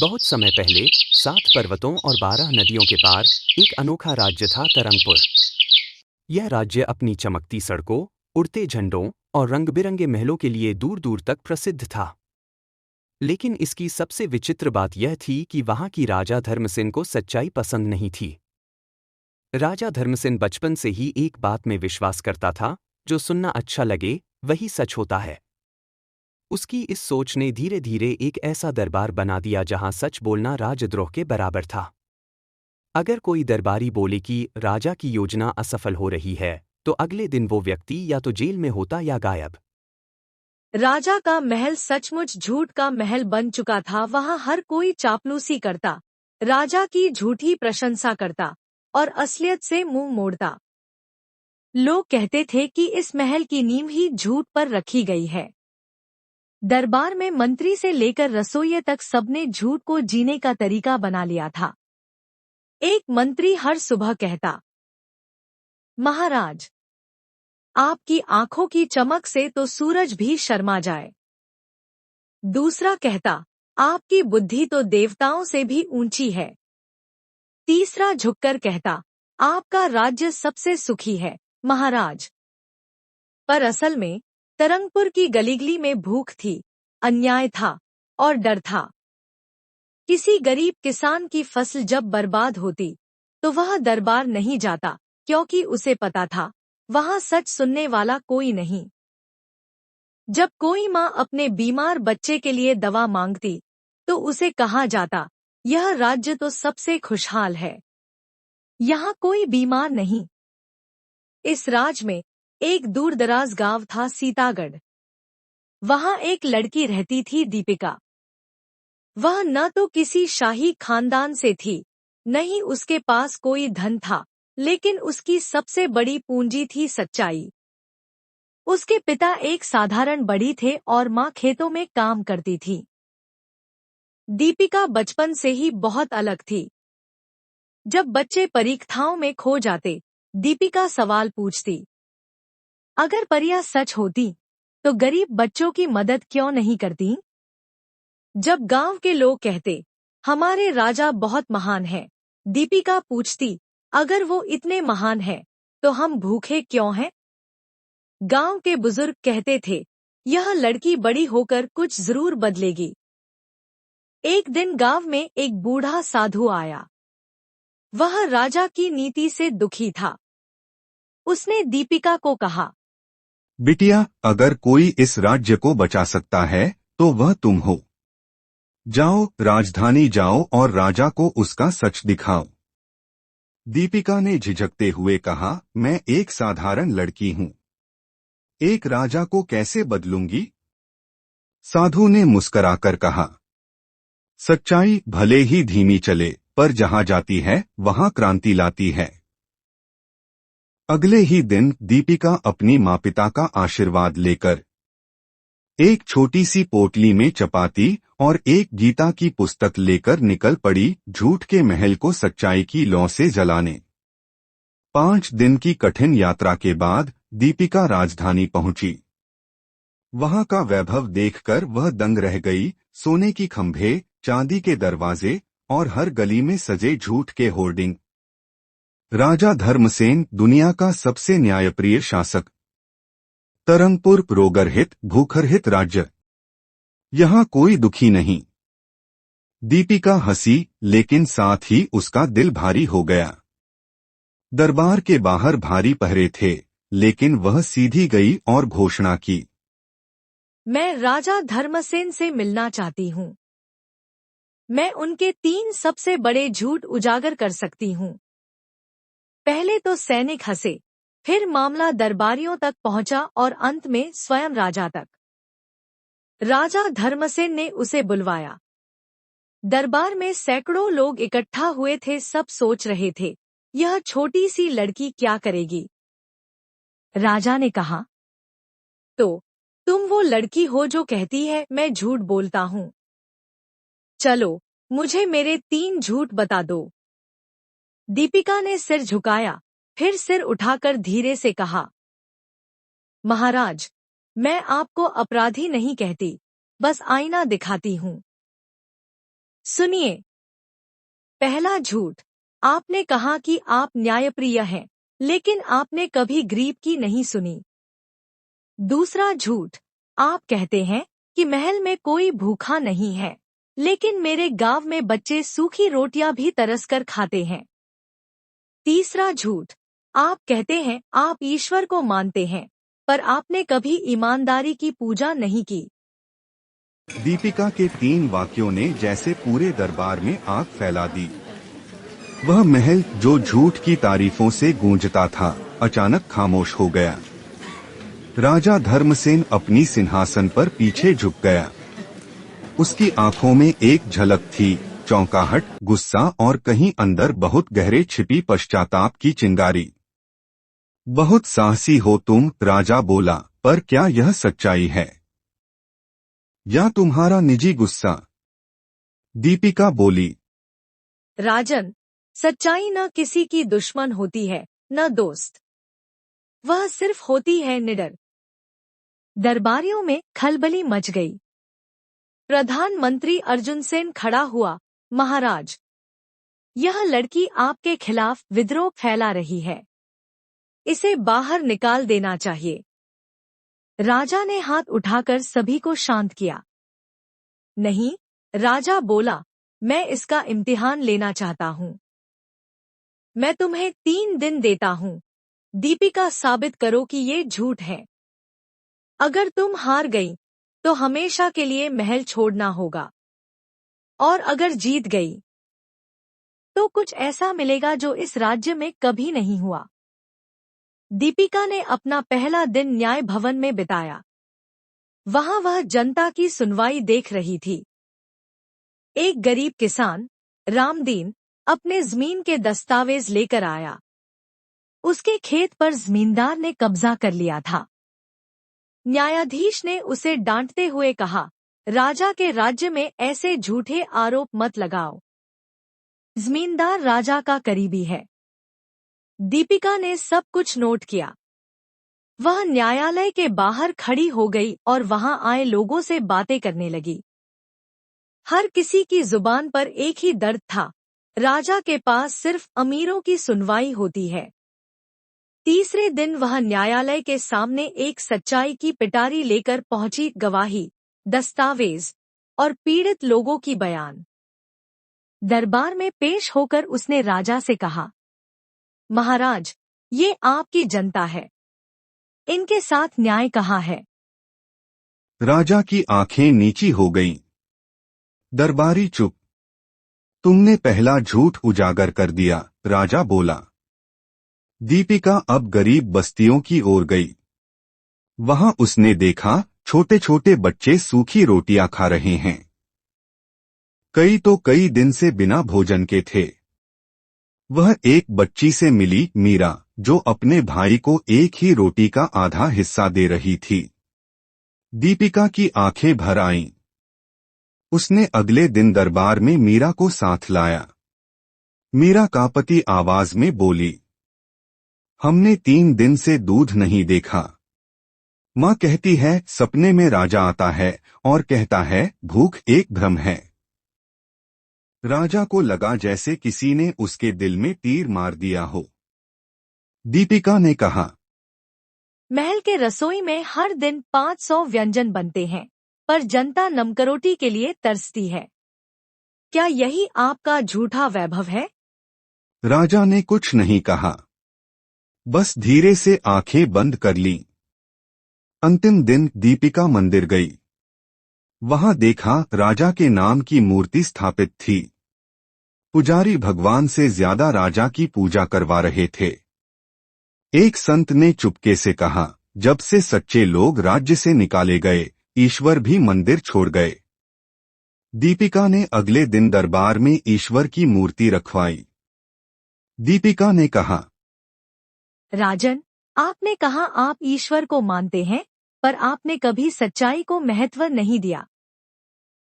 बहुत समय पहले 7 पर्वतों और 12 नदियों के पार एक अनोखा राज्य था तरंगपुर। यह राज्य अपनी चमकती सड़कों, उड़ते झंडों और रंग-बिरंगे महलों के लिए दूर दूर तक प्रसिद्ध था। लेकिन इसकी सबसे विचित्र बात यह थी कि वहां की राजा धर्मसेन को सच्चाई पसंद नहीं थी। राजा धर्मसेन बचपन से ही एक बात में विश्वास करता था, जो सुनना अच्छा लगे वही सच होता है। उसकी इस सोच ने धीरे धीरे एक ऐसा दरबार बना दिया जहां सच बोलना राजद्रोह के बराबर था। अगर कोई दरबारी बोले कि राजा की योजना असफल हो रही है, तो अगले दिन वो व्यक्ति या तो जेल में होता या गायब। राजा का महल सचमुच झूठ का महल बन चुका था। वहां हर कोई चापलूसी करता, राजा की झूठी प्रशंसा करता और असलियत से मुंह मोड़ता। लोग कहते थे कि इस महल की नींव ही झूठ पर रखी गई है। दरबार में मंत्री से लेकर रसोइये तक सबने झूठ को जीने का तरीका बना लिया था। एक मंत्री हर सुबह कहता, महाराज, आपकी आंखों की चमक से तो सूरज भी शर्मा जाए। दूसरा कहता, आपकी बुद्धि तो देवताओं से भी ऊंची है। तीसरा झुककर कहता, आपका राज्य सबसे सुखी है, महाराज। पर असल में तरंगपुर की गलीगली में भूख थी, अन्याय था और डर था। किसी गरीब किसान की फसल जब बर्बाद होती, तो वह दरबार नहीं जाता, क्योंकि उसे पता था, वहां सच सुनने वाला कोई नहीं। जब कोई माँ अपने बीमार बच्चे के लिए दवा मांगती, तो उसे कहा जाता, यह राज्य तो सबसे खुशहाल है, यहाँ कोई बीमार नहीं। इस राज्य में एक दूरदराज गांव था, सीतागढ़। वहां एक लड़की रहती थी, दीपिका। वह न तो किसी शाही खानदान से थी, न ही उसके पास कोई धन था, लेकिन उसकी सबसे बड़ी पूंजी थी सच्चाई। उसके पिता एक साधारण बड़ी थे और माँ खेतों में काम करती थी। दीपिका बचपन से ही बहुत अलग थी। जब बच्चे परीक्षाओं में खो जाते, दीपिका सवाल पूछती, अगर परियां सच होती, तो गरीब बच्चों की मदद क्यों नहीं करती? जब गांव के लोग कहते, हमारे राजा बहुत महान हैं, दीपिका पूछती, अगर वो इतने महान हैं, तो हम भूखे क्यों हैं? गांव के बुजुर्ग कहते थे, यह लड़की बड़ी होकर कुछ जरूर बदलेगी। एक दिन गांव में एक बूढ़ा साधु आया। वह राजा की नीति से दुखी था। उसने दीपिका को कहा, बिटिया, अगर कोई इस राज्य को बचा सकता है, तो वह तुम हो। जाओ, राजधानी जाओ और राजा को उसका सच दिखाओ। दीपिका ने झिझकते हुए कहा, मैं एक साधारण लड़की हूँ, एक राजा को कैसे बदलूंगी? साधु ने मुस्कराकर कहा, सच्चाई भले ही धीमी चले, पर जहां जाती है वहां क्रांति लाती है। अगले ही दिन दीपिका अपनी माँ पिता का आशीर्वाद लेकर एक छोटी सी पोटली में चपाती और एक गीता की पुस्तक लेकर निकल पड़ी, झूठ के महल को सच्चाई की लौ से जलाने। 5 दिन की कठिन यात्रा के बाद दीपिका राजधानी पहुंची। वहां का वैभव देखकर वह दंग रह गई। सोने की खंभे, चांदी के दरवाजे और हर गली में सजे झूठ के होर्डिंग। राजा धर्मसेन, दुनिया का सबसे न्यायप्रिय शासक। तरंगपुर रोगरहित, भूखरहित राज्य। यहाँ कोई दुखी नहीं। दीपिका हंसी, लेकिन साथ ही उसका दिल भारी हो गया। दरबार के बाहर भारी पहरे थे, लेकिन वह सीधी गई और घोषणा की, मैं राजा धर्मसेन से मिलना चाहती हूँ। मैं उनके 3 सबसे बड़े झूठ उजागर कर सकती हूँ। पहले तो सैनिक हंसे, फिर मामला दरबारियों तक पहुंचा और अंत में स्वयं राजा तक। राजा धर्मसेन ने उसे बुलवाया। दरबार में सैकड़ों लोग इकट्ठा हुए थे। सब सोच रहे थे, यह छोटी सी लड़की क्या करेगी। राजा ने कहा, तो तुम वो लड़की हो जो कहती है मैं झूठ बोलता हूँ। चलो, मुझे मेरे 3 झूठ बता दो। दीपिका ने सिर झुकाया, फिर सिर उठाकर धीरे से कहा, महाराज, मैं आपको अपराधी नहीं कहती, बस आईना दिखाती हूँ। सुनिए। पहला झूठ, आपने कहा कि आप न्यायप्रिय हैं, लेकिन आपने कभी गरीब की नहीं सुनी। दूसरा झूठ, आप कहते हैं कि महल में कोई भूखा नहीं है, लेकिन मेरे गांव में बच्चे सूखी रोटियां भी तरसकर खाते हैं। तीसरा झूठ, आप कहते हैं आप ईश्वर को मानते हैं, पर आपने कभी ईमानदारी की पूजा नहीं की। दीपिका के 3 वाक्यों ने जैसे पूरे दरबार में आग फैला दी। वह महल जो झूठ की तारीफों से गूंजता था, अचानक खामोश हो गया। राजा धर्मसेन अपनी सिंहासन पर पीछे झुक गया। उसकी आंखों में एक झलक थी, चौंकाहट, गुस्सा और कहीं अंदर बहुत गहरे छिपी पश्चाताप की चिंगारी। बहुत साहसी हो तुम, राजा बोला, पर क्या यह सच्चाई है या तुम्हारा निजी गुस्सा? दीपिका बोली, राजन, सच्चाई न किसी की दुश्मन होती है, न दोस्त। वह सिर्फ होती है निडर। दरबारियों में खलबली मच गई। प्रधानमंत्री अर्जुन सेन खड़ा हुआ, महाराज, यह लड़की आपके खिलाफ विद्रोह फैला रही है। इसे बाहर निकाल देना चाहिए। राजा ने हाथ उठाकर सभी को शांत किया। नहीं, राजा बोला, मैं इसका इम्तिहान लेना चाहता हूँ। मैं तुम्हें 3 दिन देता हूँ। दीपिका, साबित करो कि ये झूठ है। अगर तुम हार गई तो हमेशा के लिए महल छोड़ना होगा, और अगर जीत गई तो कुछ ऐसा मिलेगा जो इस राज्य में कभी नहीं हुआ। दीपिका ने अपना पहला दिन न्याय भवन में बिताया। वहां वह जनता की सुनवाई देख रही थी। एक गरीब किसान, रामदीन, अपने जमीन के दस्तावेज लेकर आया। उसके खेत पर जमींदार ने कब्जा कर लिया था। न्यायाधीश ने उसे डांटते हुए कहा, राजा के राज्य में ऐसे झूठे आरोप मत लगाओ। जमींदार राजा का करीबी है। दीपिका ने सब कुछ नोट किया। वह न्यायालय के बाहर खड़ी हो गई और वहां आए लोगों से बातें करने लगी। हर किसी की जुबान पर एक ही दर्द था, राजा के पास सिर्फ अमीरों की सुनवाई होती है। तीसरे दिन वह न्यायालय के सामने एक सच्चाई की पिटारी लेकर पहुंची। गवाही, दस्तावेज और पीड़ित लोगों की बयान। दरबार में पेश होकर उसने राजा से कहा, महाराज, ये आपकी जनता है। इनके साथ न्याय कहाँ है? राजा की आंखें नीची हो गईं। दरबारी चुप। तुमने पहला झूठ उजागर कर दिया, राजा बोला। दीपिका अब गरीब बस्तियों की ओर गई। वहां उसने देखा, छोटे छोटे बच्चे सूखी रोटियां खा रहे हैं। कई तो कई दिन से बिना भोजन के थे। वह एक बच्ची से मिली, मीरा, जो अपने भाई को एक ही रोटी का आधा हिस्सा दे रही थी। दीपिका की आंखें भर आईं। उसने अगले दिन दरबार में मीरा को साथ लाया। मीरा कांपती आवाज में बोली, हमने 3 दिन से दूध नहीं देखा। माँ कहती है सपने में राजा आता है और कहता है भूख एक भ्रम है। राजा को लगा जैसे किसी ने उसके दिल में तीर मार दिया हो। दीपिका ने कहा, महल के रसोई में हर दिन 500 व्यंजन बनते हैं, पर जनता नमकरोटी के लिए तरसती है। क्या यही आपका झूठा वैभव है? राजा ने कुछ नहीं कहा, बस धीरे से आंखें बंद कर लीं। अंतिम दिन दीपिका मंदिर गई। वहां देखा, राजा के नाम की मूर्ति स्थापित थी। पुजारी भगवान से ज्यादा राजा की पूजा करवा रहे थे। एक संत ने चुपके से कहा, जब से सच्चे लोग राज्य से निकाले गए, ईश्वर भी मंदिर छोड़ गए। दीपिका ने अगले दिन दरबार में ईश्वर की मूर्ति रखवाई। दीपिका ने कहा, राजन, आपने कहा आप ईश्वर को मानते हैं, पर आपने कभी सच्चाई को महत्व नहीं दिया।